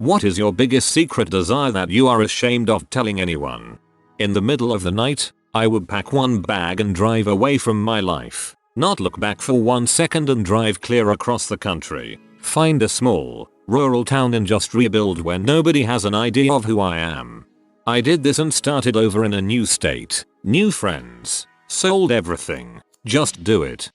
What is your biggest secret desire that you are ashamed of telling anyone? In the middle of the night, I would pack one bag and drive away from my life. Not look back for 1 second and drive clear across the country. Find a small, rural town and just rebuild where nobody has an idea of who I am. I did this and started over in a new state, new friends, sold everything. Just do it.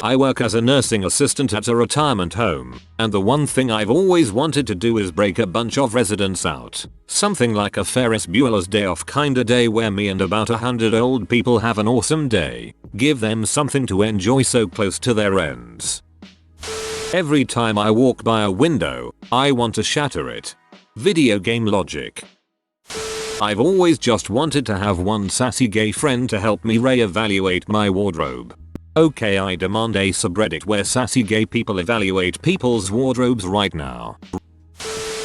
I work as a nursing assistant at a retirement home, and the one thing I've always wanted to do is break a bunch of residents out. Something like a Ferris Bueller's Day Off kinda day where me and about 100 old people have an awesome day. Give them something to enjoy so close to their ends. Every time I walk by a window, I want to shatter it. Video game logic. I've always just wanted to have one sassy gay friend to help me reevaluate my wardrobe. Okay, I demand a subreddit where sassy gay people evaluate people's wardrobes right now.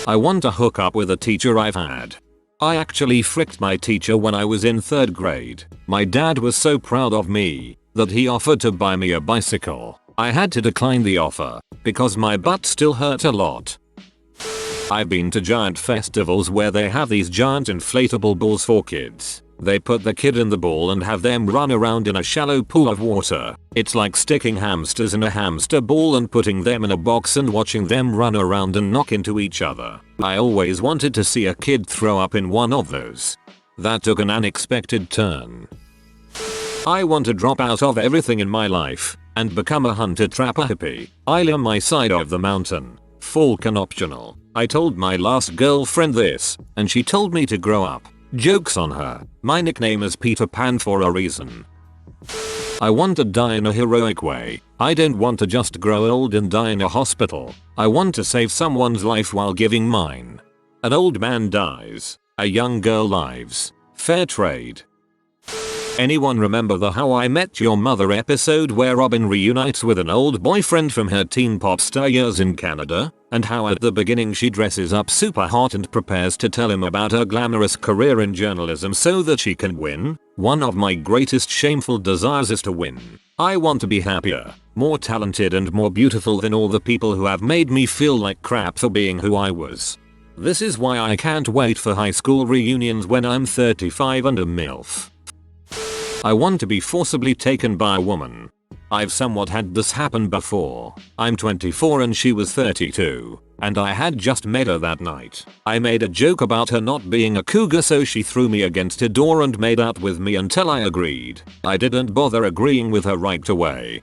I want to hook up with a teacher I've had. I actually fricked my teacher when I was in 3rd grade. My dad was so proud of me that he offered to buy me a bicycle. I had to decline the offer because my butt still hurt a lot. I've been to giant festivals where they have these giant inflatable balls for kids. They put the kid in the ball and have them run around in a shallow pool of water. It's like sticking hamsters in a hamster ball and putting them in a box and watching them run around and knock into each other. I always wanted to see a kid throw up in one of those. That took an unexpected turn. I want to drop out of everything in my life and become a hunter-trapper hippie. I live on my side of the mountain. Falcon optional. I told my last girlfriend this, and she told me to grow up. Joke's on her. My nickname is Peter Pan for a reason. I want to die in a heroic way. I don't want to just grow old and die in a hospital. I want to save someone's life while giving mine. An old man dies. A young girl lives. Fair trade. Anyone remember the How I Met Your Mother episode where Robin reunites with an old boyfriend from her teen pop star years in Canada? And how at the beginning she dresses up super hot and prepares to tell him about her glamorous career in journalism so that she can win? One of my greatest shameful desires is to win. I want to be happier, more talented and more beautiful than all the people who have made me feel like crap for being who I was. This is why I can't wait for high school reunions when I'm 35 and a MILF. I want to be forcibly taken by a woman. I've somewhat had this happen before. I'm 24 and she was 32, and I had just met her that night. I made a joke about her not being a cougar, so she threw me against a door and made out with me until I agreed. I didn't bother agreeing with her right away.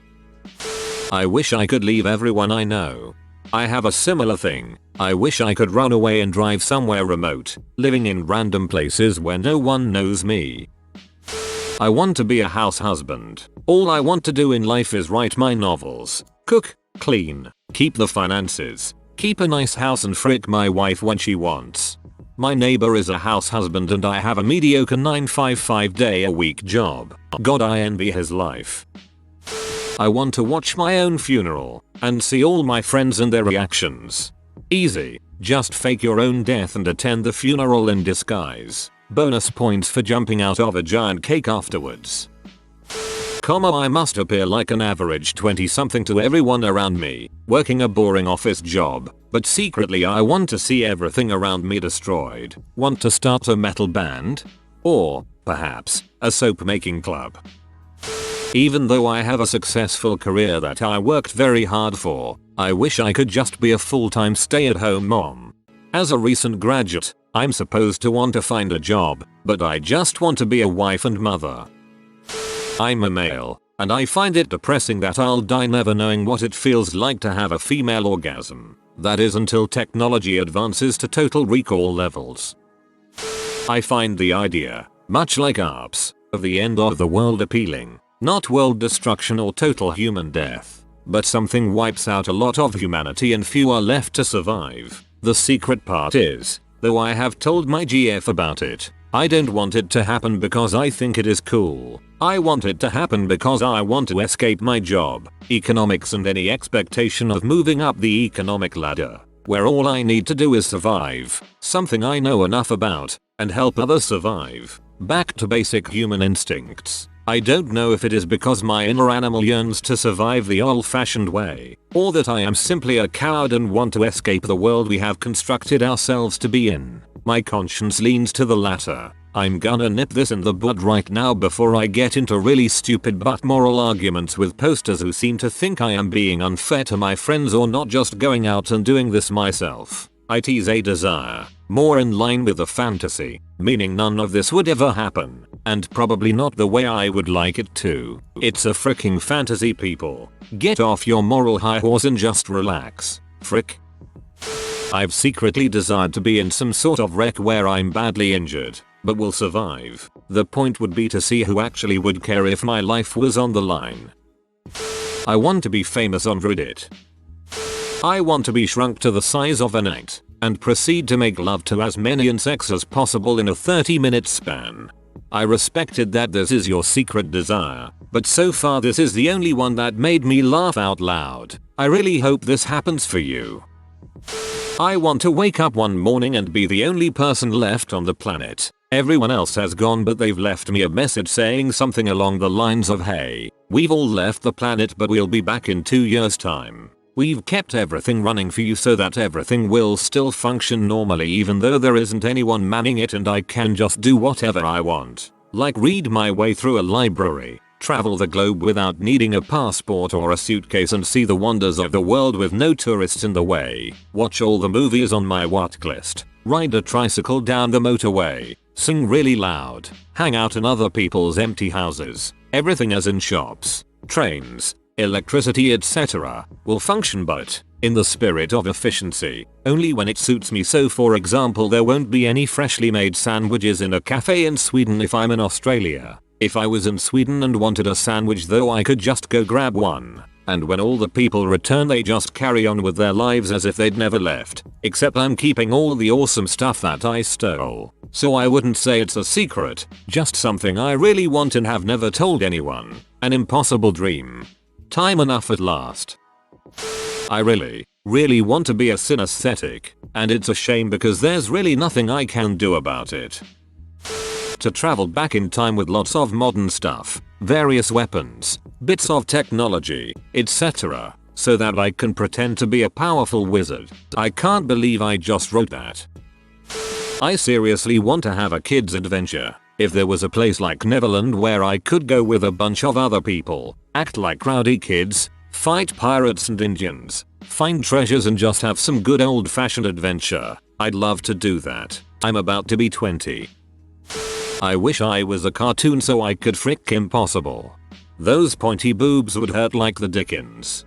I wish I could leave everyone I know. I have a similar thing. I wish I could run away and drive somewhere remote, living in random places where no one knows me. I want to be a house husband. All I want to do in life is write my novels, cook, clean, keep the finances, keep a nice house and frick my wife when she wants. My neighbor is a house husband and I have a mediocre 9-5 day a week job. God, I envy his life. I want to watch my own funeral and see all my friends and their reactions. Easy, just fake your own death and attend the funeral in disguise. Bonus points for jumping out of a giant cake afterwards. I must appear like an average 20-something to everyone around me, working a boring office job, but secretly I want to see everything around me destroyed. Want to start a metal band? Or, perhaps, a soap making club. Even though I have a successful career that I worked very hard for, I wish I could just be a full-time stay-at-home mom. As a recent graduate, I'm supposed to want to find a job, but I just want to be a wife and mother. I'm a male, and I find it depressing that I'll die never knowing what it feels like to have a female orgasm. That is until technology advances to total recall levels. I find the idea, much like ARPS, of the end of the world appealing. Not world destruction or total human death, but something wipes out a lot of humanity and few are left to survive. The secret part is, though I have told my GF about it, I don't want it to happen because I think it is cool. I want it to happen because I want to escape my job, economics and any expectation of moving up the economic ladder, where all I need to do is survive, something I know enough about, and help others survive. Back to basic human instincts. I don't know if it is because my inner animal yearns to survive the old-fashioned way, or that I am simply a coward and want to escape the world we have constructed ourselves to be in. My conscience leans to the latter. I'm gonna nip this in the bud right now before I get into really stupid but moral arguments with posters who seem to think I am being unfair to my friends or not just going out and doing this myself. It is a desire, more in line with a fantasy, meaning none of this would ever happen, and probably not the way I would like it to. It's a freaking fantasy, people. Get off your moral high horse and just relax. Frick. I've secretly desired to be in some sort of wreck where I'm badly injured, but will survive. The point would be to see who actually would care if my life was on the line. I want to be famous on Reddit. I want to be shrunk to the size of an ant and proceed to make love to as many insects as possible in a 30-minute span. I respected that this is your secret desire, but so far this is the only one that made me laugh out loud. I really hope this happens for you. I want to wake up one morning and be the only person left on the planet. Everyone else has gone, but they've left me a message saying something along the lines of, "Hey, we've all left the planet but we'll be back in 2 years' time. We've kept everything running for you so that everything will still function normally even though there isn't anyone manning it, and I can just do whatever I want. Like read my way through a library, travel the globe without needing a passport or a suitcase, and see the wonders of the world with no tourists in the way. Watch all the movies on my watch list. Ride a tricycle down the motorway. Sing really loud. Hang out in other people's empty houses. Everything as in shops, trains, electricity, etc. will function, but in the spirit of efficiency, only when it suits me. So for example, there won't be any freshly made sandwiches in a cafe in Sweden if I'm in Australia. If I was in Sweden and wanted a sandwich though, I could just go grab one. And when all the people return, they just carry on with their lives as if they'd never left. Except I'm keeping all the awesome stuff that I stole. So I wouldn't say it's a secret, just something I really want and have never told anyone. An impossible dream. Time enough at last. I really want to be a synesthetic, and it's a shame because there's really nothing I can do about it. To travel back in time with lots of modern stuff, various weapons, bits of technology, etc., so that I can pretend to be a powerful wizard. I can't believe I just wrote that. I seriously want to have a kid's adventure. If there was a place like Neverland where I could go with a bunch of other people, act like rowdy kids, fight pirates and Indians, find treasures and just have some good old-fashioned adventure, I'd love to do that. I'm about to be 20. I wish I was a cartoon so I could frick impossible. Those pointy boobs would hurt like the dickens.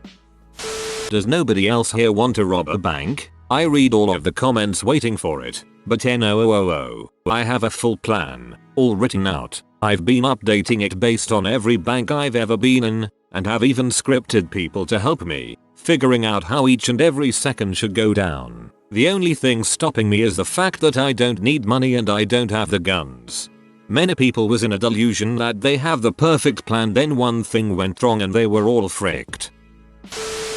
Does nobody else here want to rob a bank? I read all of the comments waiting for it, but no, I have a full plan, all written out. I've been updating it based on every bank I've ever been in, and have even scripted people to help me, figuring out how each and every second should go down. The only thing stopping me is the fact that I don't need money and I don't have the guns. Many people was in a delusion that they have the perfect plan, then one thing went wrong and they were all fricked.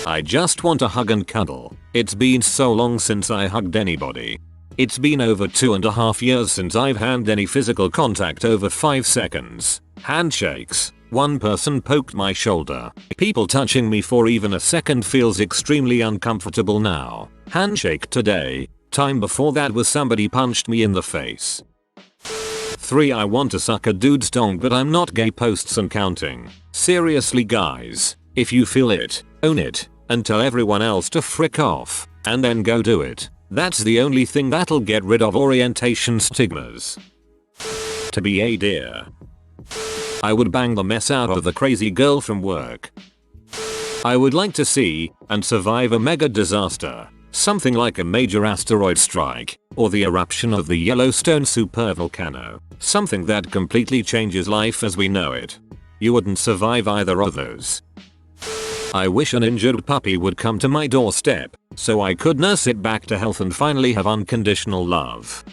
I just want to hug and cuddle. It's been so long since I hugged anybody. It's been over 2.5 years since I've had any physical contact over 5 seconds. Handshakes. One person poked my shoulder. People touching me for even a second feels extremely uncomfortable now. Handshake today. Time before that was somebody punched me in the face. 3. I want to suck a dude's dong, but I'm not gay, posts and counting. Seriously guys, if you feel it, own it, and tell everyone else to frick off, and then go do it. That's the only thing that'll get rid of orientation stigmas. To be a deer. I would bang the mess out of the crazy girl from work. I would like to see and survive a mega disaster. Something like a major asteroid strike, or the eruption of the Yellowstone supervolcano. Something that completely changes life as we know it. You wouldn't survive either of those. I wish an injured puppy would come to my doorstep, so I could nurse it back to health and finally have unconditional love.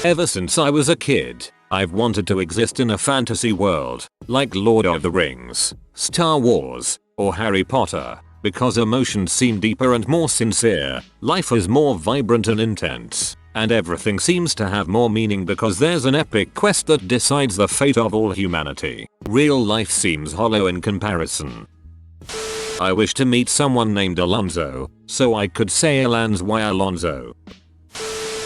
Ever since I was a kid, I've wanted to exist in a fantasy world, like Lord of the Rings, Star Wars, or Harry Potter. Because emotions seem deeper and more sincere, life is more vibrant and intense, and everything seems to have more meaning because there's an epic quest that decides the fate of all humanity. Real life seems hollow in comparison. I wish to meet someone named Alonzo, so I could say Alans y Alonzo.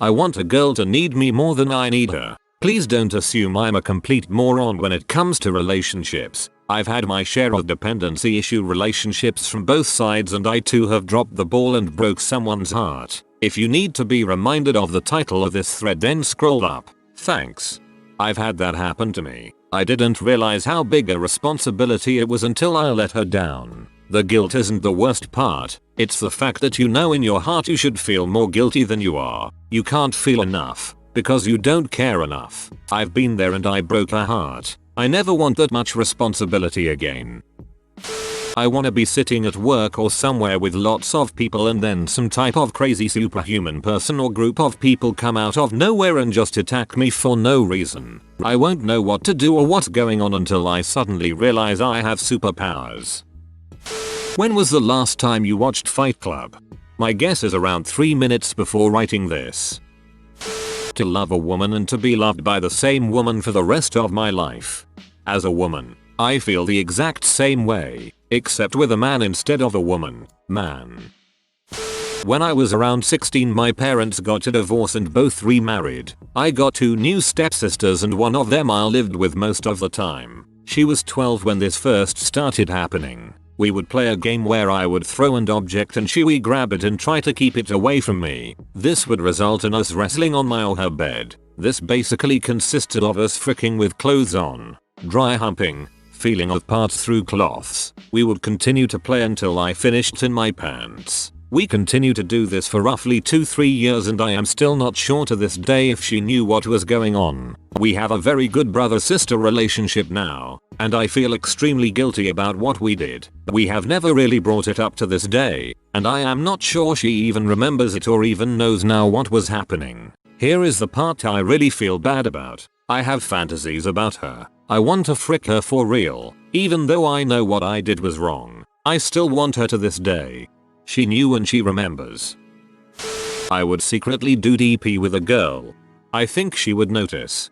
I want a girl to need me more than I need her. Please don't assume I'm a complete moron when it comes to relationships. I've had my share of dependency issue relationships from both sides, and I too have dropped the ball and broke someone's heart. If you need to be reminded of the title of this thread, then scroll up. Thanks. I've had that happen to me. I didn't realize how big a responsibility it was until I let her down. The guilt isn't the worst part, it's the fact that you know in your heart you should feel more guilty than you are. You can't feel enough, because you don't care enough. I've been there and I broke her heart. I never want that much responsibility again. I wanna be sitting at work or somewhere with lots of people, and then some type of crazy superhuman person or group of people come out of nowhere and just attack me for no reason. I won't know what to do or what's going on until I suddenly realize I have superpowers. When was the last time you watched Fight Club? My guess is around 3 minutes before writing this. To love a woman and to be loved by the same woman for the rest of my life. As a woman, I feel the exact same way, except with a man instead of a woman. Man. When I was around 16, my parents got a divorce and both remarried. I got 2 new stepsisters and one of them I lived with most of the time. She was 12 when this first started happening. We would play a game where I would throw an object and she would grab it and try to keep it away from me. This would result in us wrestling on my or her bed. This basically consisted of us fricking with clothes on, dry humping, feeling of parts through cloths. We would continue to play until I finished in my pants. We continued to do this for roughly 2-3 years, and I am still not sure to this day if she knew what was going on. We have a very good brother-sister relationship now, and I feel extremely guilty about what we did. We have never really brought it up to this day, and I am not sure she even remembers it or even knows now what was happening. Here is the part I really feel bad about. I have fantasies about her. I want to frick her for real. Even though I know what I did was wrong, I still want her to this day. She knew and she remembers. I would secretly do DP with a girl. I think she would notice.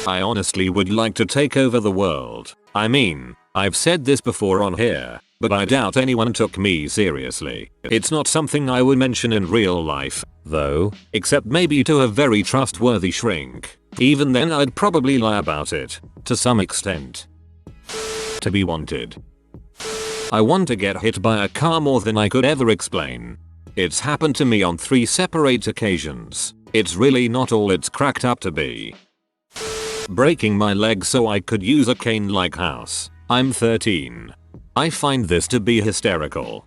I honestly would like to take over the world. I mean, I've said this before on here, but I doubt anyone took me seriously. It's not something I would mention in real life, though, except maybe to a very trustworthy shrink. Even then I'd probably lie about it, to some extent. To be wanted. I want to get hit by a car more than I could ever explain. It's happened to me on 3 separate occasions. It's really not all it's cracked up to be. Breaking my leg so I could use a cane-like house. I'm 13. I find this to be hysterical.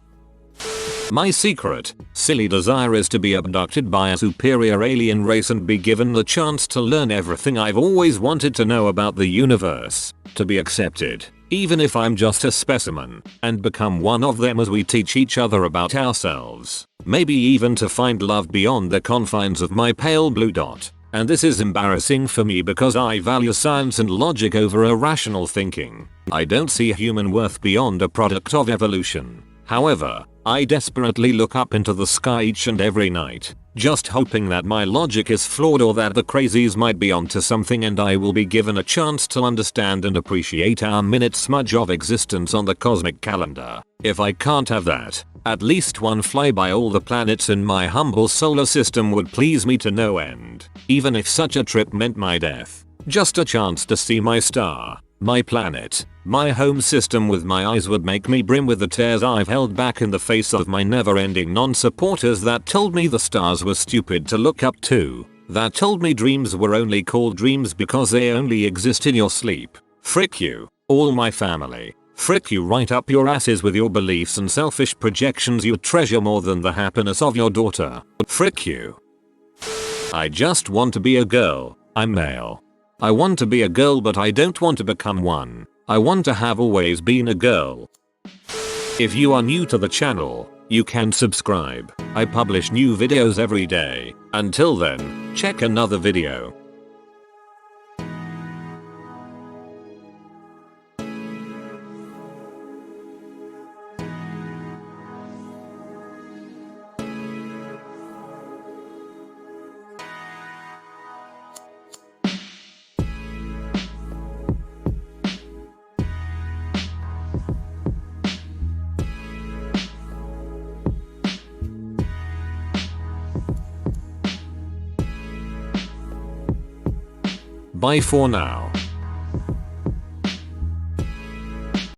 My secret, silly desire is to be abducted by a superior alien race and be given the chance to learn everything I've always wanted to know about the universe. To be accepted, even if I'm just a specimen, and become one of them as we teach each other about ourselves. Maybe even to find love beyond the confines of my pale blue dot. And this is embarrassing for me because I value science and logic over irrational thinking. I don't see human worth beyond a product of evolution. However, I desperately look up into the sky each and every night, just hoping that my logic is flawed or that the crazies might be onto something and I will be given a chance to understand and appreciate our minute smudge of existence on the cosmic calendar. If I can't have that, at least one fly by all the planets in my humble solar system would please me to no end, even if such a trip meant my death. Just a chance to see my star, my planet, my home system with my eyes would make me brim with the tears I've held back in the face of my never-ending non-supporters that told me the stars were stupid to look up to, that told me dreams were only called dreams because they only exist in your sleep. Frick you, all my family. Frick you right up your asses with your beliefs and selfish projections you treasure more than the happiness of your daughter. Frick you. I just want to be a girl. I'm male. I want to be a girl, but I don't want to become one. I want to have always been a girl. If you are new to the channel, you can subscribe. I publish new videos every day. Until then, check another video. Bye for now.